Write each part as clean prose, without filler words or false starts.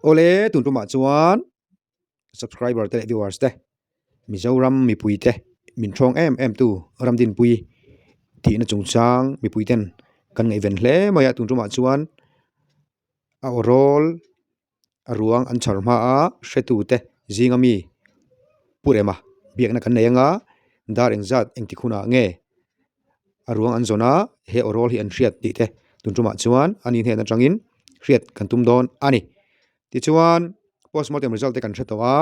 ole tun tuma chuan subscriber te viewers te Mizoram mi pui te min thong em tu ramdin pui ti na chungchang mi pui ten kan ngai ven hle maya tun tuma chuan a rol aruang an charma a hretu te zingami purema biak na kan neyanga dar engzat engti khuna nge aruang an zona he orol hi an hriat ti te tun tuma chuan ani he na tangin hriat kan tum don ani ti chuan postmortem result te kan thetawa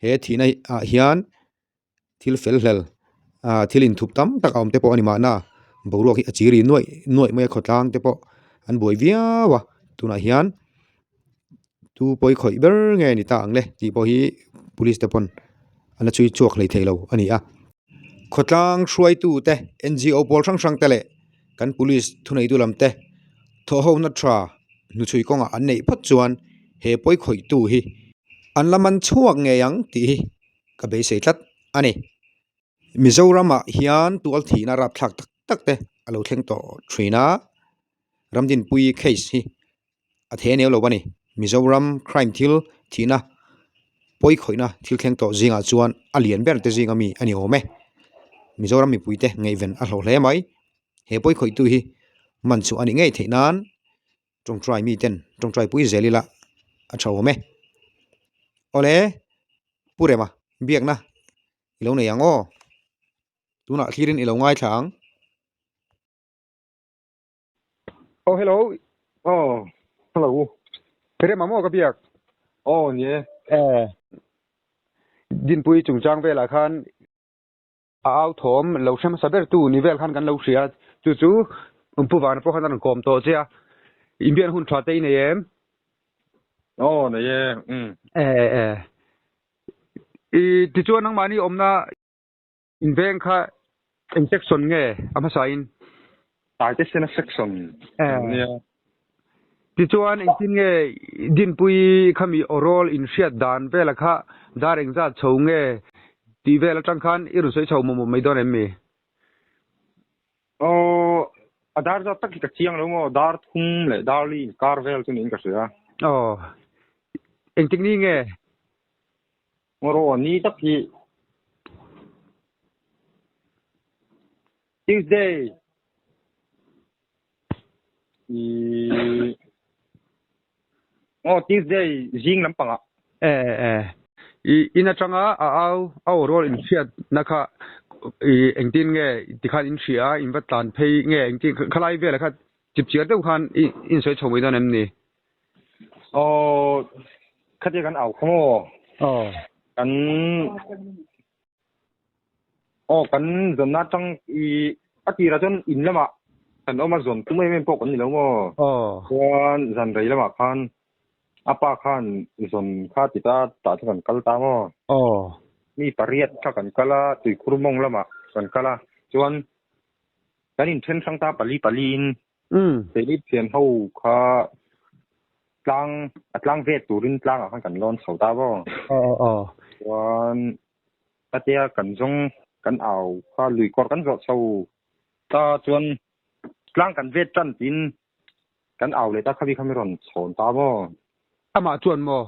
he thina a hian thil fel hlel thilin thup tam tak awm te po ani ma na boruak hi achiri noi mai khotlang te po an boi viawa tuna hian tu poi khoi ber nge ni ta angle ti po hi police te pon ana chui chuak lei theilo ani a khotlang hruai tu te NGO pol sang te le kan police thunei du lam te tho ho na tra nu chui konga an nei phat chuan he poi khoi tu hi an laman chuak nge yang ti ka be sei tlat ani Mizorama hian tual thina rap thlak tak te alo thleng to thina ramdin pui case hi a the neu lo bani Mizoram crime thil thina poi khoina thil thleng to zinga chuan alien ber te zinga mi ani ome Mizoram mi pui te ngei ven a hlo hle mai he poi khoi tu hi man chu ani ngei theinan trong try mi ten trong try pui zelila a thaw me ole purema biak na ilo ne yango tuna khirin ilo ngai thang Oh, hello. Oh, hello. pere mamo ka biak Oh, yeah. din pui chung chang vela khan au thom lo sem saber tu nivel khan kan lo ria chu pu van po khan kom to chia imbian hun thate ne em Oh, yeah. I ti chuan nang mani omna inveng kha section nge ama sain Artist in a section. Yeah. ti chuan engtin nge din pui khami orol in hriat dan vela kha dar engza chho nge ti vela tang khan iru soi chho mo mai don em mi Oh, adar za tak ka chiang lo mo dar thum le dar li carvel tu nin ka sia. engting ni nge Moro ni tak ki Tuesday. Tuesday jing lam panga. ina changa au rol in hriat nakha engtin nge tikhan in thria in va tlan phei nge engtin khalai vela kha chip chiar deuh khan in soi chho mai don em ni Khati kan au kho. Kan kan zon na chang ati ra chon in lama kan oma zon tu mai men pok ni lo mo kwan zan rei lama khan apa khan zon kha ti ta kan kal ta mo mi pariat kha kan kala tui khurmong lama kan kala chuan kan in then sang ta palin te li thian ho kha tlang ve turin tlang a kan lon chho ta bo chuan atia kan zong kan au kha lui kor kan zo chho ta chuan tlang kan ve chan tin kan au le ta khabi khamiron chhon ta bo ama chuan mo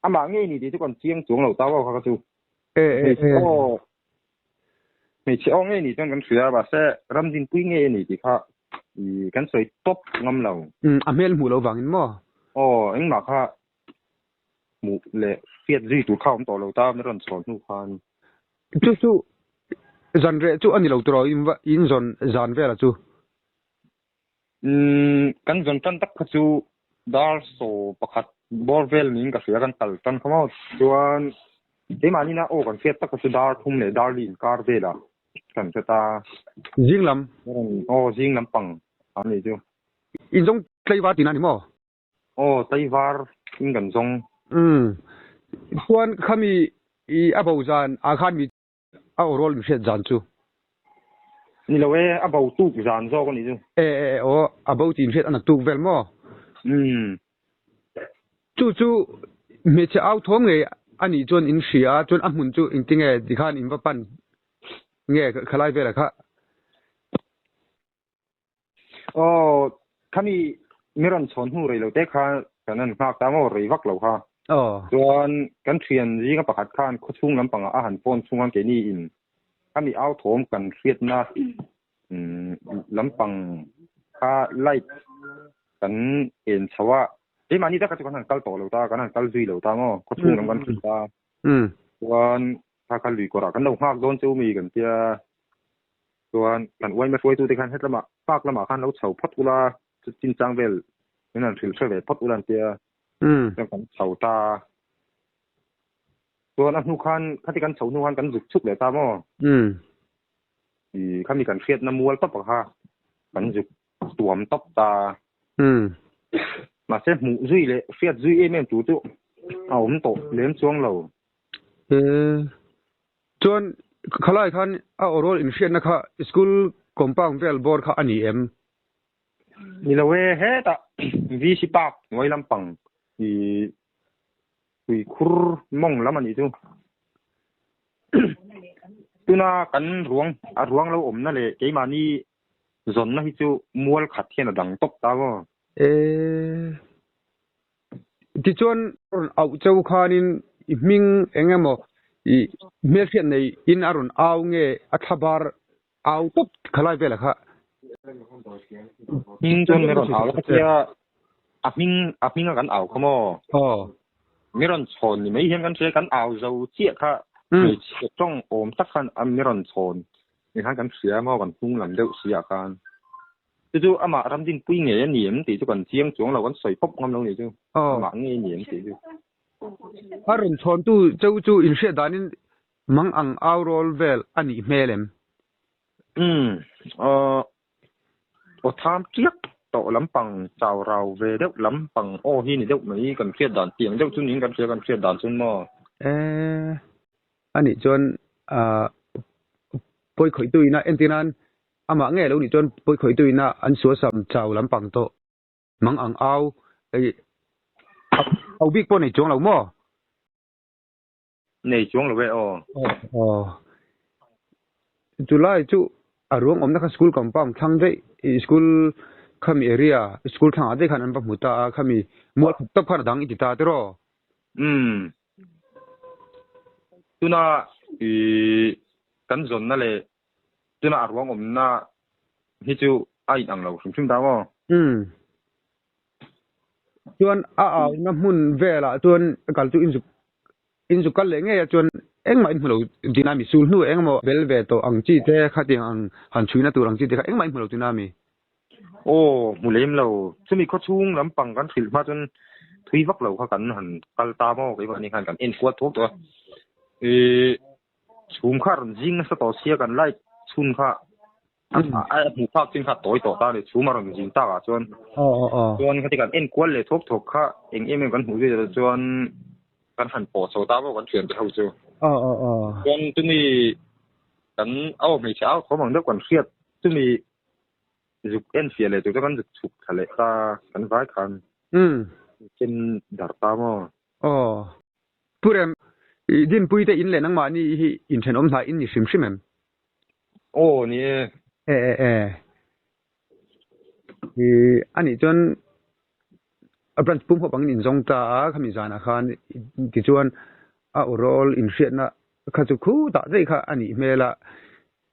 ama nge ni ti kon chiang chung lo ta bo kha chu me che ong nge ni chon kan suya ba se ramdin pui nge ni ti kha kan soi top ngam lo amel mu lo wangin mo eng ma kha mu le fiat zi tu khaum to lo ta me ron chhon nu khan chu genre chu ani lo tro in zon zan vela chu kan zon tan tak kha chu dar so pakhat borvel ning ka sia kan tal tan khamo chuan te mani na kan fiat tak chu dar thum le dar lin kar vela kan ta jinglam jinglam pang ani chu in jong tleiwa tin ani mo taiwar in kan zong chuan khami I abo zan a khan mi a rol mi hriat zan chu ni lo we about tu zan zo ko ni chu about tin hriat anak tu vel mo chu me cha au thom nge ani chon in hria chon a hmun chu in tinge dikhan in va pan nge khalai vela kha khami miron chon hu rei lo te kha กันนั่นภาคตามว่ารีวักเราค่ะส่วนกันเทียนยี่ก็ประคัดข้านเขาชุ่งลำปังอาหารปนชุ่งกันเกนี่อินถ้ามีเอาโถมกันเครียดนะลำปังค่าไล่กันเอ็นชาวะเฮ้ยมานี่ถ้ากันหันกัลโตเราตากันหันกัลซุยเราตาโม่เขาชุ่งลำกันขึ้นตาส่วนถ้ากันลุยกว่ากันเราภาคโดนเจ้ามีกันเจ้าส่วนกันไว้มาช่วยตัวที่กันให้ละมาภาคละมาขันเราเฉาพัดอุลาจินจังเวลนั่นถือเฉลยพัดอุลันเตียแล้วกันเฉาตาส่วนอันนุคันขั้นที่กันเฉานุคันกันจุกชุกเลยตาโม่ขั้นมีกันเครียดน้ำมัวตบปะค่ะกันจุกตัวมตบตามาเส้นหมูซุยเลยเครียดซุยเอเมนจู่เอาผมโตเลี้ยงช่วงเราจวนเขาไล่คันเอาโรลอินเชียนนะคะสกูลคอมปังเวลบอร์ค่ะอันนี้นี่เราเฮ้ตะวิสิปักไว้ลำปังคุยคุรมองแล้วมันอีกตัวน่ากันรวงเราอมนั่นเลยเกี่ยมานี่จนนะที่จูมัวขัดเทียนดังตบตาว่าที่จวนเอาเจ้าข้านินมิงเองมั้งเมื่อเช้าในอินอารุณเอาเงี้ยอัฐบาร์เอาตบขลายไปแล้วค่ะจนไม่รอนเอาแล้วก็เจ้ามิงกันเอาขโมไม่รอนชนนี่ไม่เห็นกันเสียกันเอาเราเจี๊ยค่ะไม่จ้องโอมตักขันไม่รอนชนนี่ท่านกันเสียมากันพุ่งหลังเดือดเสียกันจู่ๆอามาทำดินปุ้ยเงี้ยเหนียมตีจุกันเชียงจวงเรากันใส่ป๊บงำลงนี่จู่อามาเงี้ยเหนียมตีจู่อารมณ์ชนตู้จู่อินเชียดานินมังอังเอาโรลเวลอันนี้เมลมโอ้ทำเจี๊ยบโตลำปังเจ้าเราเวเด็กลำปังโอ้ที่นี่เด็กไม่กันเครียดด่านเตียงเด็กชุนนี้กันเครียดด่านชุนมออันนี้จนปอยข่อยตุยนะเอ็นตินันอามาเงี้ยแล้วนี่จนปอยข่อยตุยนะอันสัวสัมเจ้าลำปังโตมังอังเอาบิ๊กปอนในจงเราหม้อในจงเราเว้ยจุฬาจู่อารวงอมนักสกุลคอมปังทั้งได้สกุลข้ามีเอเรียสกุลทางอะไรขันอันปังมุตาข้ามีมัวตับขันดังอิจิตาเตอร์ตุน่ากันจนนั่นเลยตุน่าอารวงอมน่าฮิจูไอ้อังเราชุ่มดาวจวนน้ำมุนเวลาจวนกัลจูอินสุกัลเลยไงจวนเอ็งมาอินเราดินามิสูลนู่เอ็งมาเวลเวโตอังจีเตขัดยังหันชุยนะตัวอังจีเตเอ็งมาอินเราดินามิโอ้หมู่เลี้ยมเราจะมีข้อชุ่งลำปังกันถิลมาจนทุยวักเราเขากันหันกัลตาโม่ไอ้วันนี้กันเอ็นกวดทุกตัวชุ่มข้ารันจิงสตอเสียกันไล่ชุ่มข้าไอ้หมู่ภาคจิงข้าต่อตาเลยชุ่มมารันจิงตาจวนจวนเขาที่กันเอ็นกวดเลยทุกข้าเอ็งเหมือนกันหูด้วยจวนกันหันปอดโซตาว่ากันเถื่อนไปเท่าเจ้าจนจะมีกันเอาไม่เช้าเขาบอกเรื่องกันเครียดจะมีจุกเอ็นเสียเลยจุกกันจุกฉุกทะเลตากันร้ายกันเป็นดาร์ตาโม่พูดเรื่องดินปุยแต่อินเลยนังมานี่อินเทนอมสายอินนี่ชิมโอ้นี่อันนี้จนปรันปุ่มเขาบังอินจงตาเขามีจานาคารที่จวนโรลอินเชียนะข้าจุคู่ตาใจข้าอันนี้เมล่า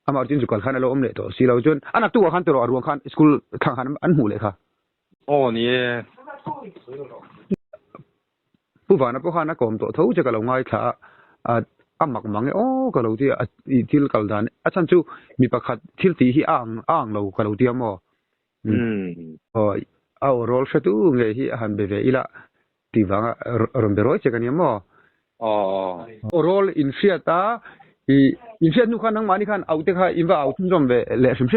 อามาจินจุกัลขันเราอมเลยตัวสิเราจนอันนักตัวขันตัวรวงขันสกุลทางขันอันหูเลยค่ะโอ้นี่ผู้ฟังนะผู้ขันนักกรมตัวเท่าจะกับเราง่ายค่ะอามักมังโอ้กับเราที่ที่กัลดานอาจารย์จูมีประคัดที่ตีที่อ่างเรากับเราที่มั่วเอาโรลชัดตู้ไงที่หันเบเวอีละที่ว่ารำเบรอยเจกันยังมั่วโรลอินเชียตาอินเชียนุขันนั่งมานี่ขันเอาแต่ข้าอินว่าเอาทุ่มจมเบเละชิมเ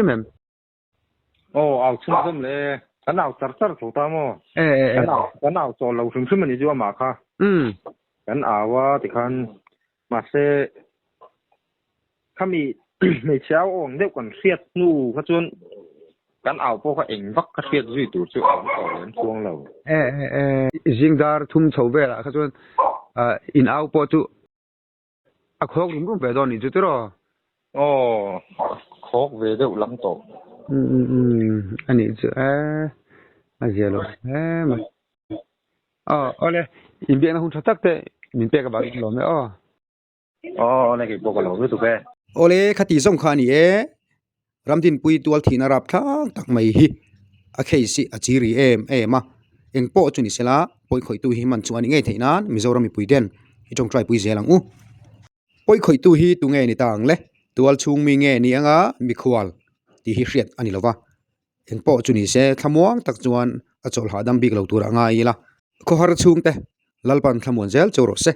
อาทุ่มจมเละกันเอาจัดถูกตามมั้กันเอาโซเราชิมมันนี่จะว่ามาค่ะกันเอาว่าที่ขันมาเซ่ข้ามีในเช้าองเด็กกันเครียดนู่เขาจนกันเอาพวกเขาเองวักเครียดด้วยตัวช่วยเอาเล่นช่วงเราจิงดาร์ทุ่มเฉาเวล่ะเขาจนอินเอาพอจุโคกรุ่งไปตอนนี้จุดรอโคกเวเดลล้ำตกอันนี้จุมาเจอแล้ว ole in biak na hun thatak te min pe ka ba lo me này cái bộ cái lỗ tụi bé ole khati zong khani e ramdin pui tual thina rap thang tak mai hi a kheisi a chiri ma engpo chuni sela poi khoi tu hi man chu ani nge theinan mizoram mi pui den hi tong try pui zelang u poi khoi tu hi tu nge ni tang le tual chung mi nge ni anga mi khwal ti hi hriat ani lova engpo chuni se thamuang tak chuan a chol hadam bik lo tur anga ila ko har chung te lalpan thamun zel choro se